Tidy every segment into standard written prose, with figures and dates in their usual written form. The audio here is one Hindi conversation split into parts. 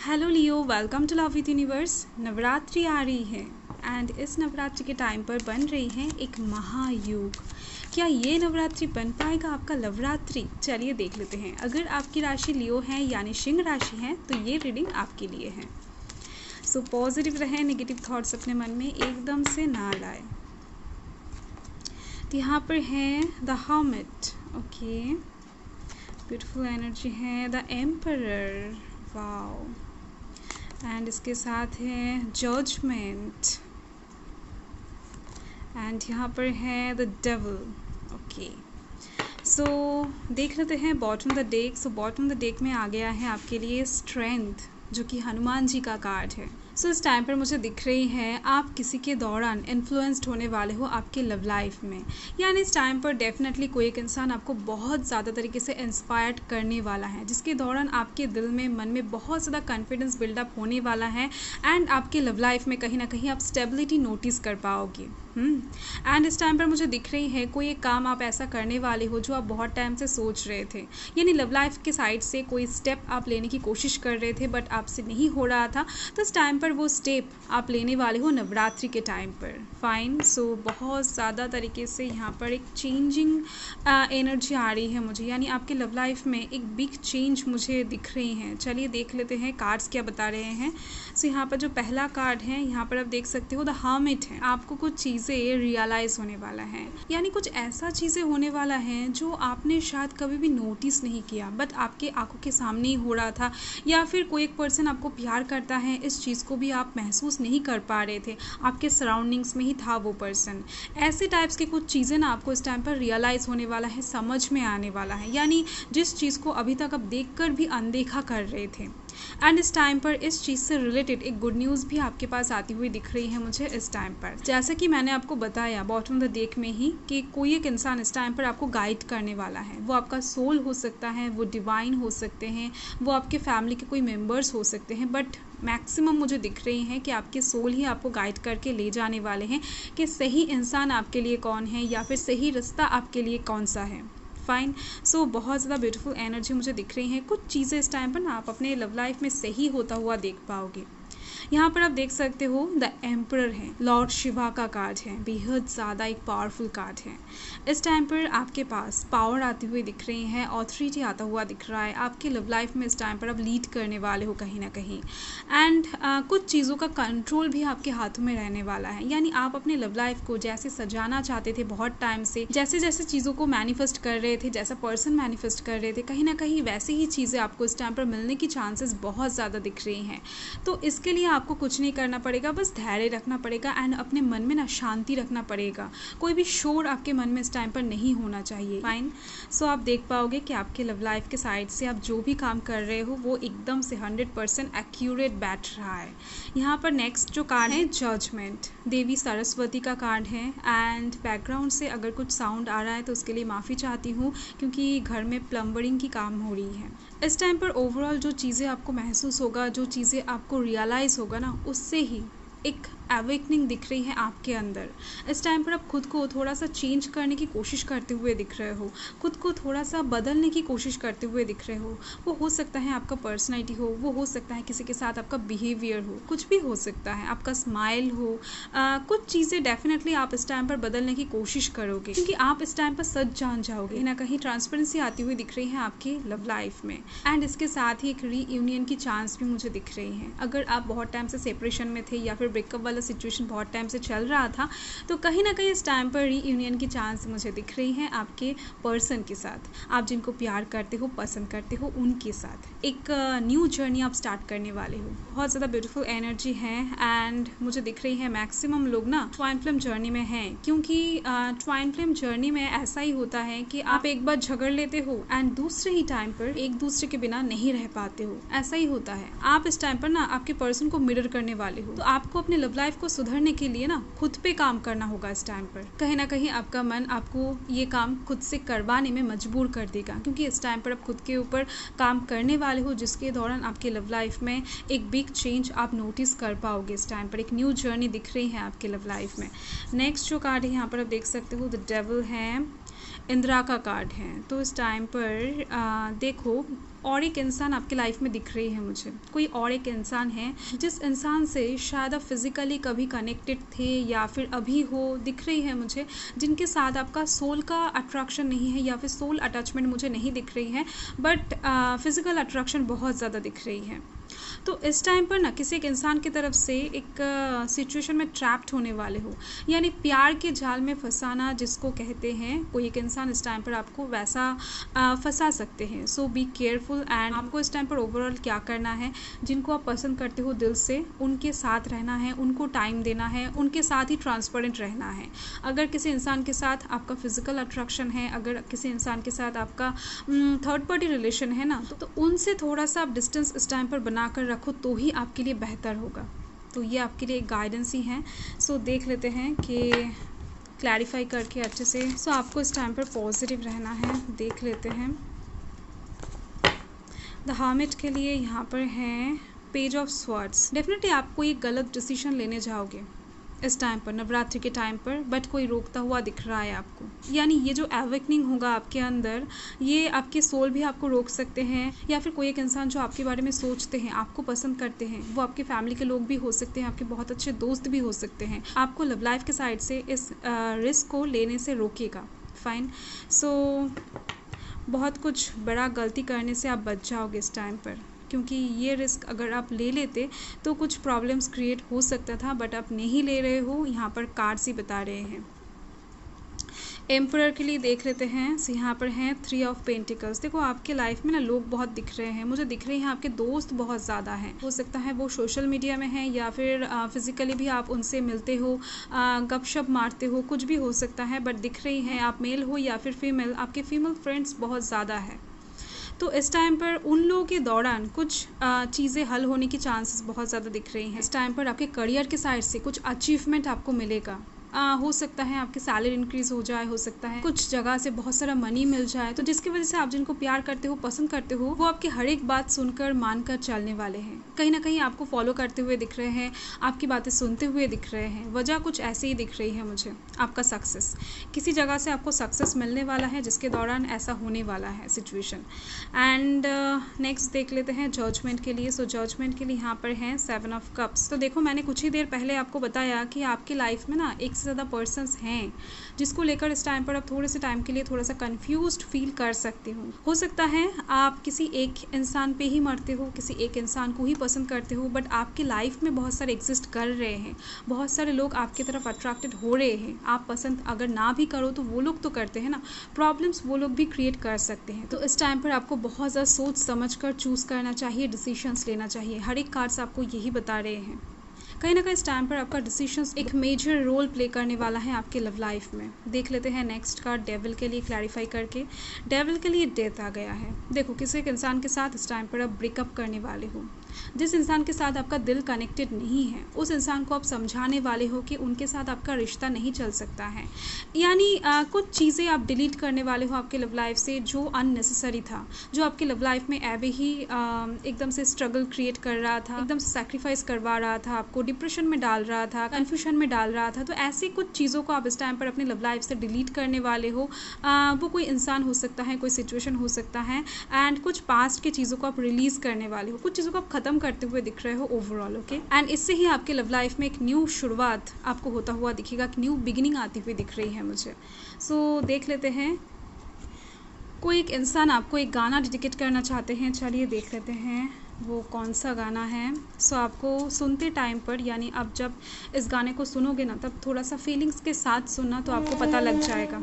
Hello Leo, welcome to love with universe. Navratri आ रही है एंड इस नवरात्रि के टाइम पर बन रही है एक महायोग। क्या ये नवरात्रि बन पाएगा आपका नवरात्रि? चलिए देख लेते हैं। अगर आपकी राशि लियो है यानी सिंह राशि है तो ये रीडिंग आपके लिए है। सो पॉजिटिव रहे, नेगेटिव थॉट्स अपने मन में एकदम से ना लाए। तो यहाँ पर है the hermit, okay, beautiful energy है। द एम्परर, वाओ, एंड इसके साथ है जजमेंट, एंड यहाँ पर है द डेविल, ओके। सो देख लेते हैं bottom the deck. So bottom the deck में आ गया है आपके लिए स्ट्रेंथ, जो कि हनुमान जी का कार्ड है। सो इस टाइम पर मुझे दिख रही है आप किसी के दौरान इन्फ्लुएंस्ड होने वाले हो आपके लव लाइफ में, यानी इस टाइम पर डेफिनेटली कोई एक इंसान आपको बहुत ज़्यादा तरीके से इंस्पायर्ड करने वाला है, जिसके दौरान आपके दिल में, मन में बहुत ज़्यादा कॉन्फिडेंस बिल्डअप होने वाला है एंड आपके लव लाइफ में कहीं ना कहीं आप स्टेबिलिटी नोटिस कर पाओगे। एंड इस टाइम पर मुझे दिख रही है कोई एक काम आप ऐसा करने वाले हो जो आप बहुत टाइम से सोच रहे थे, यानी लव लाइफ के साइड से कोई स्टेप आप लेने की कोशिश कर रहे थे बट आपसे नहीं हो रहा था। तो इस टाइम पर वो स्टेप आप लेने वाले हो नवरात्रि के टाइम पर। फाइन। सो बहुत ज़्यादा तरीके से यहाँ पर एक चेंजिंग एनर्जी आ रही है मुझे, यानी आपके लव लाइफ में एक बिग चेंज मुझे दिख रही हैं। चलिए देख लेते हैं कार्ड्स क्या बता रहे हैं। सो यहाँ पर जो पहला कार्ड है, यहाँ पर आप देख सकते हो द हर्मिट है। आपको कुछ चीज़ें रियलाइज़ होने वाला है, यानी कुछ ऐसा चीज़ें होने वाला है जो आपने शायद कभी भी नोटिस नहीं किया बट आपके आंखों के सामने ही हो रहा था, या फिर कोई एक पर्सन आपको प्यार करता है, इस चीज़ को भी आप महसूस नहीं कर पा रहे थे, आपके सराउंडिंग्स में ही था वो पर्सन। ऐसे टाइप्स की कुछ चीज़ें ना आपको इस टाइम पर रियलाइज़ होने वाला है, समझ में आने वाला है, यानी जिस चीज़ को अभी तक आप देखकर भी अनदेखा कर रहे थे। एंड इस टाइम पर इस चीज़ से रिलेटेड एक गुड न्यूज़ भी आपके पास आती हुई दिख रही है मुझे इस टाइम पर। जैसा कि मैंने आपको बताया बॉटम द डेक में ही कि कोई एक इंसान इस टाइम पर आपको गाइड करने वाला है। वो आपका सोल हो सकता है, वो डिवाइन हो सकते हैं, वो आपके फैमिली के कोई मेंबर्स हो सकते हैं, बट मैक्सिमम मुझे दिख रही हैं कि आपके सोल ही आपको गाइड करके ले जाने वाले हैं कि सही इंसान आपके लिए कौन है या फिर सही रास्ता आपके लिए कौन सा है। फाइन। सो बहुत ज़्यादा ब्यूटीफुल एनर्जी मुझे दिख रही है। कुछ चीज़ें इस टाइम पर ना आप अपने लव लाइफ में सही होता हुआ देख पाओगे। यहाँ पर आप देख सकते हो द एम्परर है, लॉर्ड शिवा का कार्ड है, बेहद ज़्यादा एक पावरफुल कार्ड है। इस टाइम पर आपके पास पावर आती हुई दिख रही है, ऑथोरिटी आता हुआ दिख रहा है। आपके लव लाइफ में इस टाइम पर आप लीड करने वाले हो कहीं ना कहीं, एंड कुछ चीज़ों का कंट्रोल भी आपके हाथों में रहने वाला है, यानी आप अपने लव लाइफ को जैसे सजाना चाहते थे बहुत टाइम से, जैसे जैसे चीज़ों को मैनिफेस्ट कर रहे थे, जैसा पर्सन मैनिफेस्ट कर रहे थे, कहीं ना कहीं वैसे ही चीज़ें आपको इस टाइम पर मिलने की चांसेस बहुत ज़्यादा दिख रही हैं। तो इसके लिए आपको कुछ नहीं करना पड़ेगा, बस धैर्य रखना पड़ेगा एंड अपने मन में ना शांति रखना पड़ेगा। कोई भी शोर आपके मन में इस टाइम पर नहीं होना चाहिए। फाइन। सो आप देख पाओगे कि आपके लव लाइफ के साइड से आप जो भी काम कर रहे हो वो एकदम से 100% एक्यूरेट बैठ रहा है। यहाँ पर नेक्स्ट जो कार्ड है जजमेंट, देवी सरस्वती का कार्ड है। एंड बैकग्राउंड से अगर कुछ साउंड आ रहा है तो उसके लिए माफ़ी चाहती हूँ, क्योंकि घर में प्लम्बरिंग की काम हो रही है। इस टाइम पर ओवरऑल जो चीज़ें आपको महसूस होगा, जो चीज़ें आपको रियलाइज़ होगा ना, उससे ही एक अवेकनिंग दिख रही है आपके अंदर। इस टाइम पर आप खुद को थोड़ा सा चेंज करने की कोशिश करते हुए दिख रहे हो, खुद को थोड़ा सा बदलने की कोशिश करते हुए दिख रहे हो। वो हो सकता है आपका पर्सनैलिटी हो, वो हो सकता है किसी के साथ आपका बिहेवियर हो, कुछ भी हो सकता है, आपका स्माइल हो। कुछ चीज़ें डेफिनेटली आप इस टाइम पर बदलने की कोशिश करोगे, क्योंकि आप इस टाइम पर सच जान जाओगे। ना कहीं ट्रांसपेरेंसी आती हुई दिख रही है आपकी लव लाइफ में। एंड इसके साथ ही एक रीयूनियन की चांस भी मुझे दिख रही है। अगर आप बहुत टाइम से सेपरेशन में थे या फिर ब्रेकअप वाला सिचुएशन बहुत टाइम से चल रहा था, तो कहीं ना कहीं इस टाइम पर रीयूनियन की चांस मुझे दिख रही है आपके पर्सन के साथ। आप जिनको प्यार करते हो, पसंद करते हो, उनके साथ एक न्यू जर्नी आप स्टार्ट करने वाले हो। बहुत ज़्यादा ब्यूटीफुल एनर्जी है। एंड मुझे दिख रही है मैक्सिमम लोग ना ट्वाइन फ्लेम जर्नी में हैं, क्योंकि ट्वाइन फ्लेम जर्नी में ऐसा ही होता है कि आप एक बार झगड़ लेते हो एंड दूसरे ही टाइम पर एक दूसरे के बिना नहीं रह पाते हो। ऐसा ही होता है। आप इस टाइम पर ना आपके पर्सन को मिरर करने वाले हो, तो आपको अपने लव लाइफ को सुधरने के लिए ना खुद पे काम करना होगा इस टाइम पर। कहीं ना कहीं आपका मन आपको ये काम खुद से करवाने में मजबूर कर देगा, क्योंकि इस टाइम पर आप खुद के ऊपर काम करने वाले हो, जिसके दौरान आपके लव लाइफ में एक बिग चेंज आप नोटिस कर पाओगे। इस टाइम पर एक न्यू जर्नी दिख रही है आपके लव लाइफ में। नेक्स्ट जो कार्ड है यहाँ पर आप देख सकते हो द डेविल है, इंदिरा का कार्ड है। तो इस टाइम पर देखो और एक इंसान आपकी लाइफ में दिख रही है मुझे। कोई और एक इंसान है जिस इंसान से शायद आप फिज़िकली कभी कनेक्टेड थे या फिर अभी हो, दिख रही है मुझे, जिनके साथ आपका सोल का अट्रैक्शन नहीं है या फिर सोल अटैचमेंट मुझे नहीं दिख रही है, बट फिज़िकल अट्रैक्शन बहुत ज़्यादा दिख रही है। तो इस टाइम पर ना किसी एक इंसान की तरफ से एक सिचुएशन में ट्रैप्ड होने वाले हो, यानी प्यार के जाल में फंसाना जिसको कहते हैं। कोई एक इंसान इस टाइम पर आपको वैसा फंसा सकते हैं। सो बी केयरफुल। एंड आपको इस टाइम पर ओवरऑल क्या करना है, जिनको आप पसंद करते हो दिल से, उनके साथ रहना है, उनको टाइम देना है, उनके साथ ही ट्रांसपेरेंट रहना है। अगर किसी इंसान के साथ आपका फिजिकल अट्रैक्शन है, अगर किसी इंसान के साथ आपका थर्ड पार्टी रिलेशन है ना, तो उनसे थोड़ा सा आप डिस्टेंस इस टाइम पर बना कर रखो तो ही आपके लिए बेहतर होगा। तो ये आपके लिए एक गाइडेंस ही है। सो देख लेते हैं कि क्लैरिफाई करके अच्छे से। सो आपको इस टाइम पर पॉजिटिव रहना है। देख लेते हैं द हर्मिट के लिए यहाँ पर है पेज ऑफ स्वॉर्ड्स। डेफिनेटली आप कोई गलत डिसीजन लेने जाओगे इस टाइम पर, नवरात्रि के टाइम पर, बट कोई रोकता हुआ दिख रहा है आपको। यानी ये जो एवेकनिंग होगा आपके अंदर, ये आपके सोल भी आपको रोक सकते हैं, या फिर कोई एक इंसान जो आपके बारे में सोचते हैं, आपको पसंद करते हैं, वो आपकी फैमिली के लोग भी हो सकते हैं, आपके बहुत अच्छे दोस्त भी हो सकते हैं, आपको लव लाइफ के साइड से इस रिस्क को लेने से रोकेगा। फाइन। सो बहुत कुछ बड़ा गलती करने से आप बच जाओगे इस टाइम पर, क्योंकि ये रिस्क अगर आप ले लेते तो कुछ प्रॉब्लम्स क्रिएट हो सकता था, बट आप नहीं ले रहे हो। यहाँ पर कार्ड्स ही बता रहे हैं। एम्परर के लिए देख लेते हैं। सो यहाँ पर हैं 3 ऑफ पेंटिकल्स। देखो आपके लाइफ में ना लोग बहुत दिख रहे हैं, मुझे दिख रहे हैं आपके दोस्त बहुत ज़्यादा हैं। हो सकता है वो सोशल मीडिया में हैं या फिर फिज़िकली भी आप उनसे मिलते हो, गपशप मारते हो, कुछ भी हो सकता है, बट दिख रही हैं। आप मेल हो या फिर फीमेल, आपके फीमेल फ्रेंड्स बहुत ज़्यादा है। तो इस टाइम पर उन लोगों के दौरान कुछ चीज़ें हल होने की चांसेस बहुत ज़्यादा दिख रही हैं। इस टाइम पर आपके करियर के साइड से कुछ अचीवमेंट आपको मिलेगा। हो सकता है आपकी सैलरी इंक्रीज हो जाए, हो सकता है कुछ जगह से बहुत सारा मनी मिल जाए, तो जिसकी वजह से आप जिनको प्यार करते हो, पसंद करते हो, वो आपकी हर एक बात सुनकर मानकर चलने वाले हैं। कहीं ना कहीं आपको फॉलो करते हुए दिख रहे हैं, आपकी बातें सुनते हुए दिख रहे हैं। वजह कुछ ऐसे ही दिख रही है मुझे। आपका सक्सेस, किसी जगह से आपको सक्सेस मिलने वाला है जिसके दौरान ऐसा होने वाला है सिचुएशन। एंड नेक्स्ट देख लेते हैं जजमेंट के लिए। सो जजमेंट के लिए यहाँ पर है 7 ऑफ कप्स। तो देखो मैंने कुछ ही देर पहले आपको बताया कि आपकी लाइफ में ना एक ज़्यादा पर्सन्स हैं जिसको लेकर इस टाइम पर आप थोड़े से टाइम के लिए थोड़ा सा कंफ्यूज्ड फील कर सकते हो सकता है आप किसी एक इंसान पे ही मरते हो, किसी एक इंसान को ही पसंद करते हो, बट आपकी लाइफ में बहुत सारे एग्जिस्ट कर रहे हैं, बहुत सारे लोग आपकी तरफ अट्रैक्टेड हो रहे हैं। आप पसंद अगर ना भी करो तो वो लोग तो करते हैं ना, प्रॉब्लम्स वो लोग भी क्रिएट कर सकते हैं। तो इस टाइम पर आपको बहुत ज़्यादा सोच समझ कर चूज़ करना चाहिए, डिसीजंस लेना चाहिए। हर एक कार्ड्स आपको यही बता रहे हैं। कहीं ना कहीं इस टाइम पर आपका डिसीजंस एक मेजर रोल प्ले करने वाला है आपके लव लाइफ में। देख लेते हैं नेक्स्ट कार्ड डेविल के लिए क्लैरिफाई करके। डेविल के लिए डेथ आ गया है। देखो किसी एक इंसान के साथ इस टाइम पर आप ब्रेकअप करने वाले हो। जिस इंसान के साथ आपका दिल कनेक्टेड नहीं है, उस इंसान को आप समझाने वाले हो कि उनके साथ आपका रिश्ता नहीं चल सकता है। यानी कुछ चीज़ें आप डिलीट करने वाले हो आपके लव लाइफ से जो अननेसेसरी था, जो आपके लव लाइफ में ऐवे ही एकदम से स्ट्रगल क्रिएट कर रहा था, एकदम से सैक्रिफाइस करवा रहा था, आपको डिप्रेशन में डाल रहा था, कन्फ्यूजन में डाल रहा था। तो ऐसी कुछ चीज़ों को आप इस टाइम पर अपने लव लाइफ से डिलीट करने वाले हो। वो कोई इंसान हो सकता है, कोई सिचुएशन हो सकता है, एंड कुछ पास्ट की चीज़ों को आप रिलीज़ करने वाले हो, कुछ चीज़ों को आप खत्म करते हुए दिख रहे हो ओवरऑल। ओके, एंड इससे ही आपके लव लाइफ में एक न्यू शुरुआत आपको होता हुआ दिखेगा, एक न्यू बिगिनिंग आती हुई दिख रही है मुझे। सो देख लेते हैं कोई एक इंसान आपको एक गाना डेडिकेट करना चाहते हैं। चलिए देख लेते हैं वो कौन सा गाना है। सो आपको सुनते टाइम पर, यानी आप जब इस गाने को सुनोगे ना, तब थोड़ा सा फीलिंग्स के साथ सुनना, तो आपको पता लग जाएगा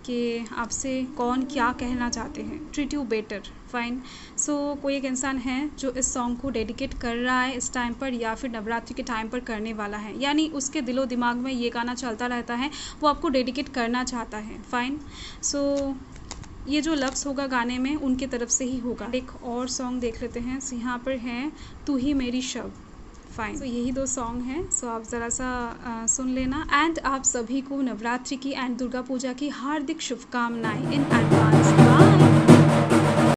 कि आपसे कौन क्या कहना चाहते हैं। Treat you better. फाइन। सो कोई एक इंसान है जो इस सॉन्ग को डेडिकेट कर रहा है इस टाइम पर, या फिर नवरात्रि के टाइम पर करने वाला है, यानी उसके दिलो दिमाग में ये गाना चलता रहता है, वो आपको डेडिकेट करना चाहता है। फाइन। सो ये जो लफ्ज़ होगा गाने में उनके तरफ से ही होगा। एक और सॉन्ग देख लेते हैं। यहाँ पर है तू ही मेरी शब। फाइन। तो यही 2 सॉन्ग हैं। सो आप ज़रा सा सुन लेना। एंड आप सभी को नवरात्रि की एंड दुर्गा पूजा की हार्दिक शुभकामनाएं इन एडवांस।